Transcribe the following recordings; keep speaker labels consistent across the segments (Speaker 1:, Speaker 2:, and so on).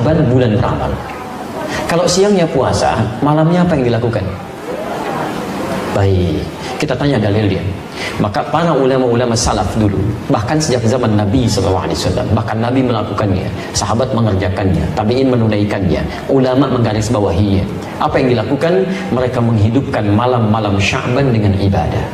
Speaker 1: Sya'ban bulan beramal. Kalau siangnya puasa, malamnya apa yang dilakukan? Baik, kita tanya dalil dia. Maka para ulama-ulama salaf dulu, bahkan sejak zaman Nabi SAW, bahkan Nabi melakukannya, sahabat mengerjakannya, tabi'in menunaikannya, ulama menggarisbawahinya. Apa yang dilakukan? Mereka menghidupkan malam-malam Sya'ban dengan ibadah.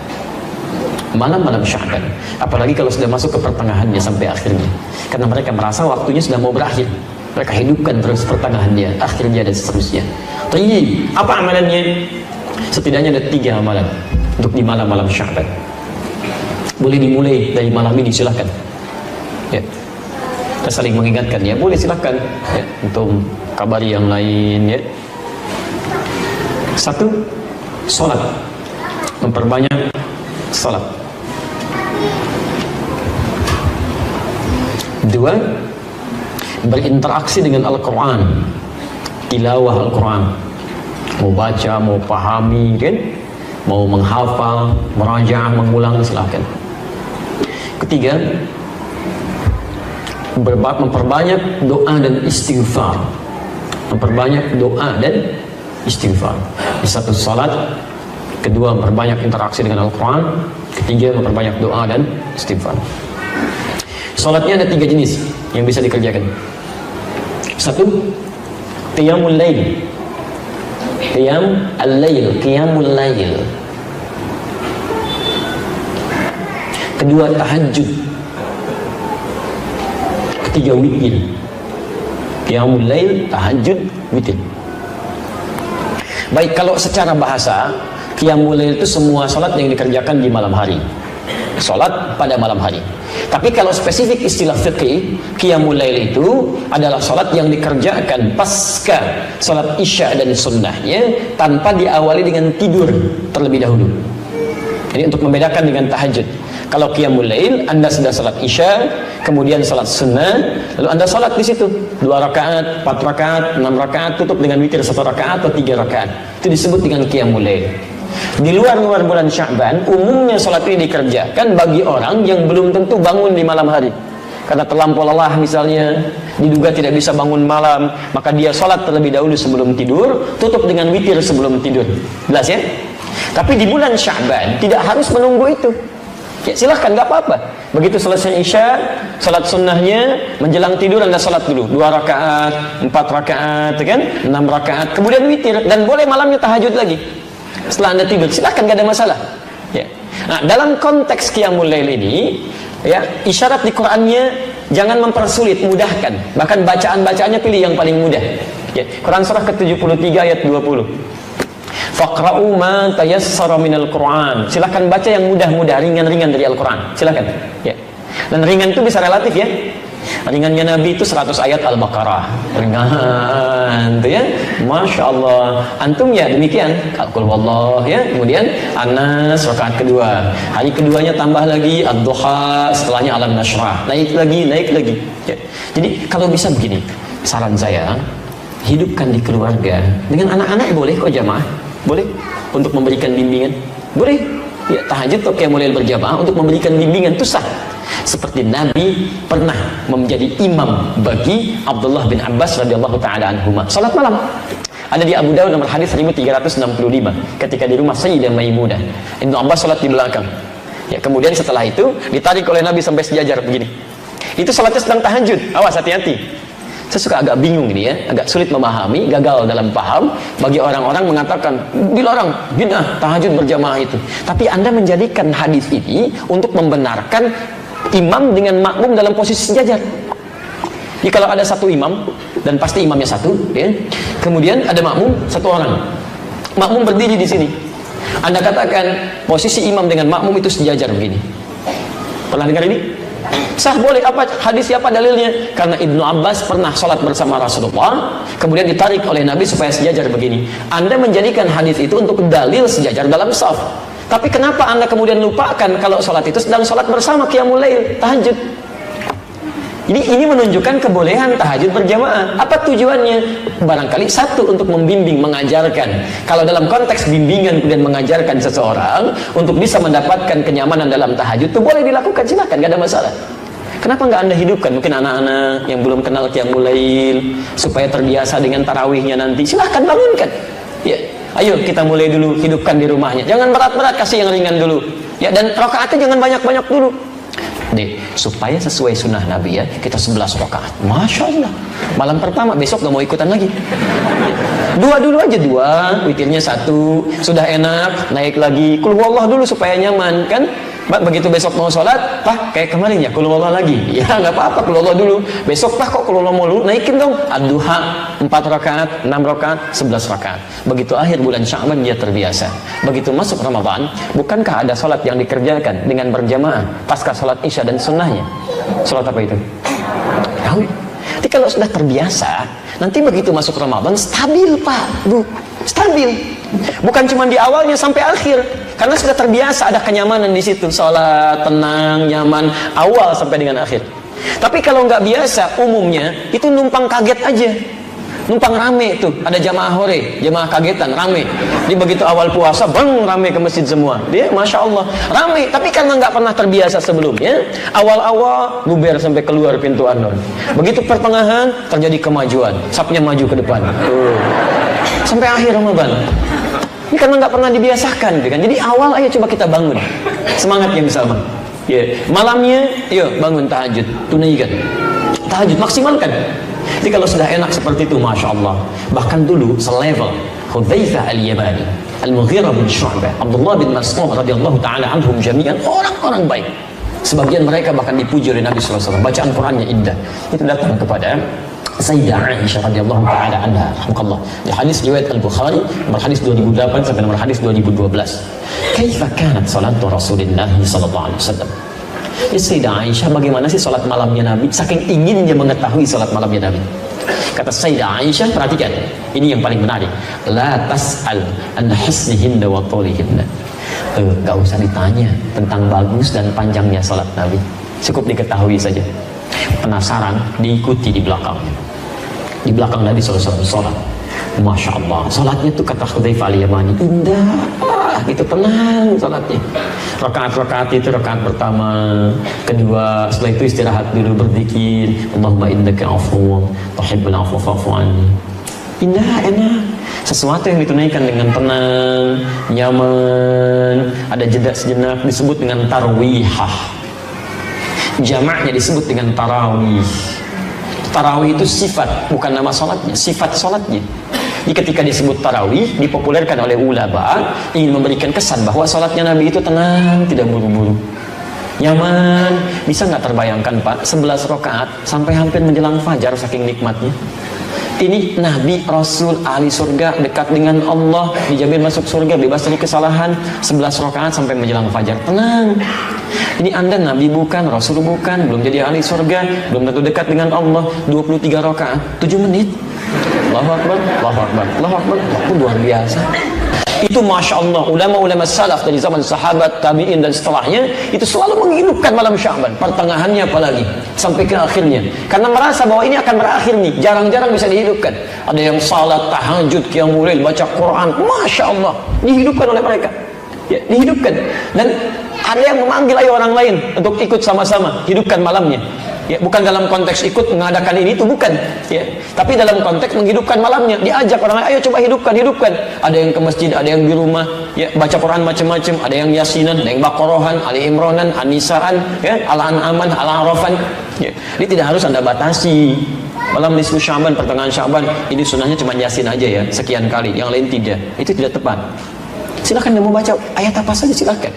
Speaker 1: Malam-malam Sya'ban, apalagi kalau sudah masuk ke pertengahannya sampai akhirnya, karena mereka merasa waktunya sudah mau berakhir. Mereka hidupkan terus pertengahannya, akhirnya dan seterusnya. Tapi apa amalannya? Setidaknya ada 3 amalan untuk di malam-malam Sya'ban. Boleh dimulai dari malam ini, silahkan. Ya, kita saling mengingatkan ya. Boleh silahkan. Ya, untuk kabari yang lain ya. 1, sholat, memperbanyak sholat. 2, berinteraksi dengan Al-Quran, tilawah Al-Quran, mau baca, mau pahami kan, mau menghafal, merajaah, mengulang, silahkan. 3, memperbanyak doa dan istighfar, memperbanyak doa dan istighfar. Di 1 salat, 2 memperbanyak interaksi dengan Al-Quran, 3 memperbanyak doa dan istighfar. Salatnya ada 3 jenis yang bisa dikerjakan. 1, qiyamul lail, qiyam al-lail, qiyamul lail. 2, tahajud. 3, witir. Qiyamul lail, tahajud, witir. Baik, kalau secara bahasa, qiyamul lail itu semua salat yang dikerjakan di malam hari. Salat pada malam hari. Tapi kalau spesifik istilah fiqih, qiyamul lail itu adalah salat yang dikerjakan pasca salat isya dan sunnahnya tanpa diawali dengan tidur terlebih dahulu. Jadi untuk membedakan dengan tahajud. Kalau qiyamul lail, Anda sudah salat isya, kemudian salat sunnah, lalu Anda salat di situ 2 rakaat, 4 rakaat, 6 rakaat, tutup dengan witir 1 rakaat atau 3 rakaat. Itu disebut dengan qiyamul lail. Di luar bulan Sya'ban, umumnya salat ini dikerjakan bagi orang yang belum tentu bangun di malam hari. Karena terlampau lelah misalnya, diduga tidak bisa bangun malam, maka dia salat terlebih dahulu sebelum tidur, tutup dengan witir sebelum tidur. Jelas ya? Tapi di bulan Sya'ban tidak harus menunggu itu. Ya, silahkan, nggak apa-apa. Begitu selesai isya, salat sunnahnya, menjelang tidur Anda salat dulu 2 rakaat, 4 rakaat, kan? 6 rakaat, kemudian witir, dan boleh malamnya tahajud lagi. Setelah Anda tidur, silahkan, gak ada masalah ya. Nah, dalam konteks qiyamul lail ini ya, isyarat di Qur'annya jangan mempersulit, mudahkan. Bahkan bacaan-bacaannya pilih yang paling mudah ya. Quran surah ke-73 ayat 20, faqra'u ma tayassara minal Qur'an. Silahkan baca yang mudah-mudah, ringan-ringan dari Al-Quran, silahkan ya. Dan ringan itu bisa relatif ya. Ringannya Nabi itu 100 ayat Al-Baqarah, ringan tuh ya, Masya Allah. Antum ya demikian, Qul Huwallah ya, kemudian Anas rakaat kedua, hari keduanya tambah lagi Ad-Duha, setelahnya Alam Nashrah, naik lagi ya. Jadi kalau bisa begini, saran saya, hidupkan di keluarga dengan anak-anak, boleh kok jamaah, boleh untuk memberikan bimbingan, boleh ya, tahajud atau qiyamul lail berjamaah untuk memberikan bimbingan itu sah. Seperti Nabi pernah menjadi imam bagi Abdullah bin Abbas radhiyallahu taala anhuma. Salat malam. Ada di Abu Dawud nomor hadis 1365 ketika di rumah Sayyidah Maimunah. Ibnu Abbas salat di belakang. Ya, kemudian setelah itu ditarik oleh Nabi sampai sejajar begini. Itu salatnya sedang tahajud. Awas, hati-hati. Saya suka agak bingung ini ya, agak sulit memahami, gagal dalam paham bagi orang-orang mengatakan dilarang bid'ah tahajud berjamaah itu. Tapi Anda menjadikan hadis ini untuk membenarkan imam dengan makmum dalam posisi sejajar. Jadi kalau ada satu imam dan pasti imamnya satu, ya, kemudian ada makmum 1 orang. Makmum berdiri di sini. Anda katakan posisi imam dengan makmum itu sejajar begini. Pernah dengar ini? Sah, boleh. Apa hadis, siapa dalilnya? Karena Ibnu Abbas pernah sholat bersama Rasulullah, kemudian ditarik oleh Nabi supaya sejajar begini. Anda menjadikan hadis itu untuk dalil sejajar dalam shaf. Tapi kenapa Anda kemudian lupakan kalau sholat itu sedang sholat bersama qiyamul lail, tahajud? Jadi ini menunjukkan kebolehan tahajud berjamaah. Apa tujuannya? Barangkali satu, untuk membimbing, mengajarkan. Kalau dalam konteks bimbingan kemudian mengajarkan seseorang untuk bisa mendapatkan kenyamanan dalam tahajud, itu boleh dilakukan, silakan, gak ada masalah. Kenapa nggak Anda hidupkan? Mungkin anak-anak yang belum kenal Qiyamul Lail, supaya terbiasa dengan tarawihnya nanti, silahkan bangunkan. Ya, ayo kita mulai dulu, hidupkan di rumahnya. Jangan berat-berat, kasih yang ringan dulu. Ya, dan rakaatnya jangan banyak-banyak dulu. Deh, supaya sesuai sunnah Nabi ya, kita 11 rakaat. Masya Allah. Malam pertama, besok gak mau ikutan lagi. Dua dulu aja, dua, witirnya satu, sudah enak, naik lagi. Qul huwallah dulu supaya nyaman kan. Begitu besok mau sholat, Pak, kayak kemarin ya, Qul huwallah lagi. Ya nggak apa-apa, Qul huwallah dulu. Besok Pak kok Qul huwallah mulu, naikin dong. Ad-duha 4 rakaat, 6 rakaat, 11 rakaat. Begitu akhir bulan Sya'ban dia terbiasa. Begitu masuk Ramadan, bukankah ada sholat yang dikerjakan dengan berjamaah pasca sholat Isya dan sunnahnya? Sholat apa itu? Tahu? Jadi kalau sudah terbiasa, nanti begitu masuk Ramadan stabil Pak, Bu, stabil. Bukan cuma di awalnya sampai akhir, karena sudah terbiasa, ada kenyamanan di situ, sholat tenang, nyaman, awal sampai dengan akhir. Tapi kalau nggak biasa, umumnya itu numpang kaget aja, numpang rame tuh, ada jamaah hore, jamaah kagetan, rame. Di begitu awal puasa, bang, rame ke masjid semua. Dia, masya Allah, rame. Tapi karena nggak pernah terbiasa sebelumnya, awal-awal bubar sampai keluar pintu anon. Begitu pertengahan terjadi kemajuan, sapnya maju ke depan. Tuh. Sampai akhir Ramadan. Ini karena nggak pernah dibiasakan, kan? Jadi awal ayo coba kita bangun, semangat yang sama. Ya, malamnya, yuk bangun tahajud, tunaikan. Tahajud maksimalkan. Jadi kalau sudah enak seperti itu, masya Allah. Bahkan dulu selevel Hudzaifah al-Yamani, Al-Mughirah bin Syu'bah, Abdullah bin Mas'ud radhiyallahu taala anhum jami'an, orang-orang baik. Sebagian mereka bahkan dipuji oleh Nabi SAW. Bacaan Qurannya indah. Itu datang kepada Sayyidah Aisyah radhiyallahu taala anha, rahimahullah. Di hadis riwayat Al-Bukhari, nomor hadis 2008 sampai nomor hadis 2012. Kaifa kanat salatu Rasulillah sallallahu alaihi wasallam? Ya Sayyidah Aisyah, bagaimana sih salat malamnya Nabi? Saking inginnya mengetahui salat malamnya Nabi. Kata Sayyidah Aisyah, perhatikan, ini yang paling menarik. La tas'al an husnihinna wa tulihinna. Gak usah ditanya tentang bagus dan panjangnya salat Nabi. Cukup diketahui saja. Penasaran, diikuti di belakangnya. Di belakang Nabi SAW sholat. Masya Allah, sholatnya tuh kata Hudzaifah al-Yamani, indah, itu tenang sholatnya. Rakaat-rakaat itu, rakaat pertama, kedua, setelah itu istirahat dulu, berzikir, Allahumma innaka afuwwun tuhibbul afwa fa'fu anni. Indah, enak. Sesuatu yang ditunaikan dengan tenang, nyaman, ada jeda sejenak, disebut dengan tarwihah. Jamaknya disebut dengan tarawih. Tarawih itu sifat, bukan nama sholatnya, sifat sholatnya. Jadi ketika disebut tarawih, dipopulerkan oleh ulama, ingin memberikan kesan bahwa sholatnya Nabi itu tenang, tidak buru-buru, nyaman. Bisa nggak terbayangkan Pak, 11 rakaat sampai hampir menjelang fajar, saking nikmatnya. Ini Nabi, Rasul, ahli surga, dekat dengan Allah, dijamin masuk surga, bebas dari kesalahan, 11 rakaat sampai menjelang fajar, tenang. Ini Anda Nabi bukan, Rasul bukan, belum jadi ahli surga, belum tentu dekat dengan Allah, 23 rakaat, 7 menit. Allahu Akbar, Allahu Akbar, Allahu Akbar, itu luar biasa. Itu Masya Allah, ulama-ulama salaf dari zaman sahabat, tabi'in dan setelahnya, itu selalu menghidupkan malam Sya'ban, pertengahannya apalagi, sampai ke akhirnya. Karena merasa bahwa ini akan berakhir nih, jarang-jarang bisa dihidupkan. Ada yang salat, tahajud, qiyamul lail, baca Quran, Masya Allah, dihidupkan oleh mereka. Ya, dihidupkan. Dan ada yang memanggil ayo orang lain untuk ikut sama-sama, hidupkan malamnya. Ya, bukan dalam konteks ikut mengadakan ini itu, bukan ya, tapi dalam konteks menghidupkan malamnya, diajak orang lain, ayo coba hidupkan. Ada yang ke masjid, ada yang di rumah ya, baca Quran macam-macam, ada yang yasinan, ada yang baqarahan, Ali Imranan, An-Nisaan ya, Al-An'aman, Al-Arafan ya. Ini tidak harus Anda batasi. Malam nisfu Sya'ban, pertengahan Sya'ban, ini sunnahnya cuma yasin aja ya, sekian kali, yang lain tidak. Itu tidak tepat. Silakan mau baca ayat apa saja, silakan.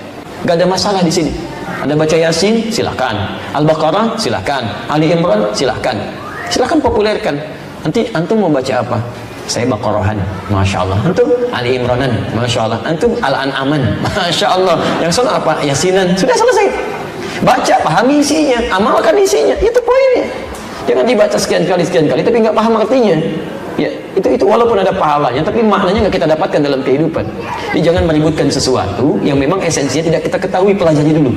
Speaker 1: Gak ada masalah di sini. Anda baca Yasin, silakan. Al-Baqarah, silakan. Ali Imran, silakan. Silakan populerkan. Nanti antum mau baca apa? Saya Baqarahan, Masya Allah. Antum Ali Imranan, Masya Allah. Antum Al-An'aman, Masya Allah. Yang sana apa? Yasinan. Sudah selesai. Baca, pahami isinya, amalkan isinya. Itu poinnya. Jangan dibaca sekian kali, tapi nggak paham artinya. Ya, itu walaupun ada pahalanya, tapi maknanya nggak kita dapatkan dalam kehidupan. Jadi jangan meributkan sesuatu yang memang esensinya tidak kita ketahui, pelajari dulu.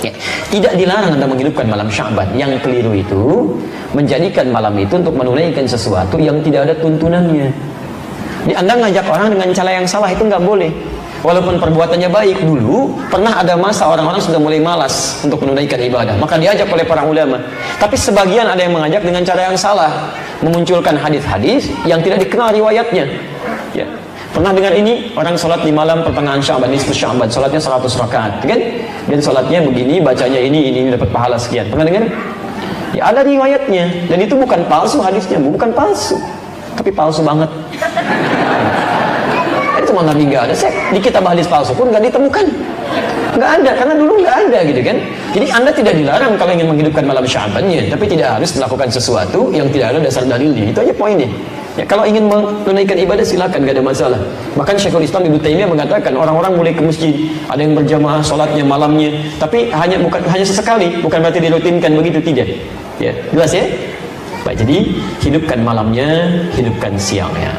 Speaker 1: Ya, tidak dilarang Anda menghidupkan malam Sya'ban. Yang keliru itu menjadikan malam itu untuk menunaikan sesuatu yang tidak ada tuntunannya. Jadi Anda ngajak orang dengan cara yang salah, itu nggak boleh. Walaupun perbuatannya baik, dulu pernah ada masa orang-orang sudah mulai malas untuk menunaikan ibadah, maka diajak oleh para ulama. Tapi sebagian ada yang mengajak dengan cara yang salah, memunculkan hadis-hadis yang tidak dikenal riwayatnya. Ya. Pernah dengar ini, orang sholat di malam pertengahan Sya'ban, nisfu Sya'ban, sholatnya 100 rakaat, kan? Dan sholatnya begini, bacanya ini dapat pahala sekian. Pernah dengar? Ya, ada riwayatnya, dan itu bukan palsu hadisnya, bukan palsu, tapi palsu banget. Itu mana Nabi nggak ada, di kitab hadis palsu pun nggak ditemukan, nggak ada, karena dulu nggak ada gitu kan. Jadi Anda tidak dilarang kalau ingin menghidupkan malam Sya'bannya, tapi tidak harus melakukan sesuatu yang tidak ada dasar dalilnya. Itu aja poinnya. Ya, kalau ingin menunaikan ibadah silakan, nggak ada masalah. Bahkan Syekhul Islam Ibnu Taimiyah mengatakan orang-orang mulai ke masjid, ada yang berjamaah sholatnya malamnya, tapi bukan hanya sesekali, bukan berarti dirutinkan begitu, tidak. Ya, jelas ya. Baik, jadi hidupkan malamnya, hidupkan siangnya.